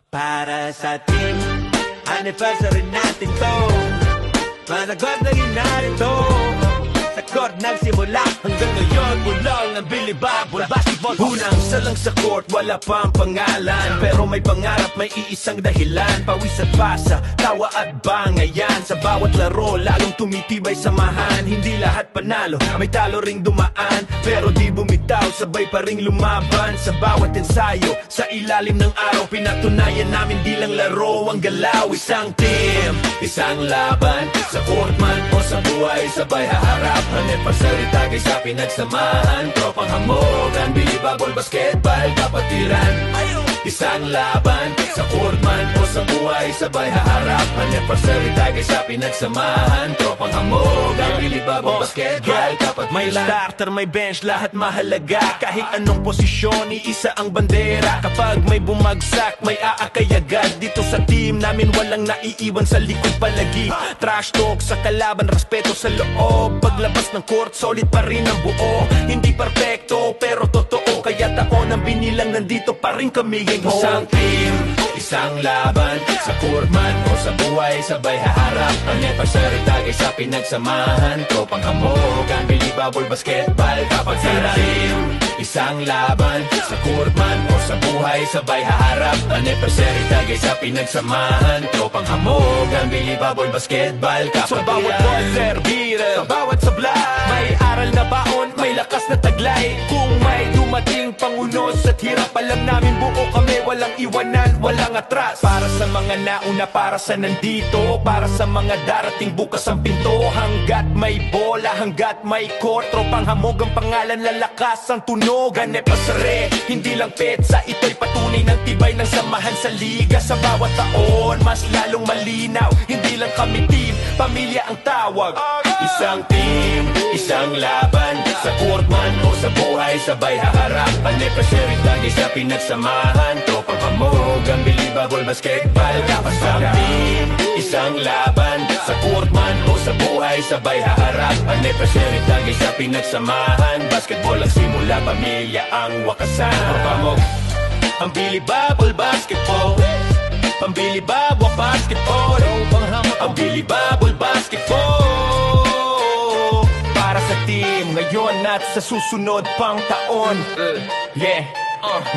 Para sa team, anniversary natin to. Managot na narito. Sa court nagsimula hanggang ngayon, bulang ng Bilibabol Basketball. Unang isa lang sa court, wala pang pangalan, pero may pangarap, may iisang dahilan. Pawis at pasa, tawa at bangayan. Sa bawat laro, lalong tumitibay samahan. Hindi lahat panalo, may talo ring dumaan, pero di bumitaw, sabay pa ring lumaban. Sa bawat ensayo, sa ilalim ng araw, pinatunayan namin di lang laro ang galaw. Isang team, isang laban, sa court man o sa buhay, sabay haharap. Anniversary tagay sa pinagsamahan, tropang hamogan, Bilibabol Basketball kapatiran. Isang laban, sa court man o sa buhay, sabay haharap. Anniversary tagay sa pinagsamahan, tropang hamogan, Bilibabol Basketball kapatiran. May starter, may bench, lahat mahalaga. Kahit anong posisyon, iisa ang bandera. Kapag may bumagsak, may aakay agad. Dito sa team namin walang naiiwan sa likod palagi. Trash talk sa kalaban, respeto sa loob. Paglabas ng court, solid pa rin ang buo. Hindi perfecto, pero totoo. Kaya taon ang binilang, nandito pa rin kami. Isang team, isang laban, sa court man o sa buhay, sabay haharap. Anniversary tagay sa pinagsamahan, tropang hamogan, Bilibabol Basketball kapatiran. Team, isang laban, sa court man o sa buhay, sabay haharap. Anniversary tagay sa pinagsamahan, tropang hamogan, Bilibabol Basketball kapatiran. Sa bawat buzzer beater, sa bawat sablay, may aral na baon, may lakas na taglay. Kung may dumating pangunos at hirap, alam namin buo kami, walang iwanan, walang atras. Para sa mga nauna, para sa nandito, para sa mga darating bukas ang pinto. Hanggat may bola, hanggat may court, tropang hamog ang pangalan, lalakas ang tunog. Anniversary, hindi lang petsa, ito'y patunay ng tibay ng samahan sa liga. Sa bawat taon, mas lalong malinaw, hindi lang kami team, pamilya ang tawag. Isang team, isang laban, sa court man o sa buhay, sabay haharap. Anniversary tagay sa pinagsamahan, tropang hamogan, Bilibabol Basketball kapasang team, isang laban, sa court man o sa buhay, sabay haharap. Anniversary tagay sa pinagsamahan, basketball ang simula, pamilya ang wakasan. Pamog ang Bilibabol Basketball, pambilibabol basketball, ang Bilibabol Basketball. Para sa team ngayon at sa susunod pang taon. Yeah,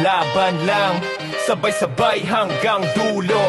laban lang, sabay-sabay hanggang dulo.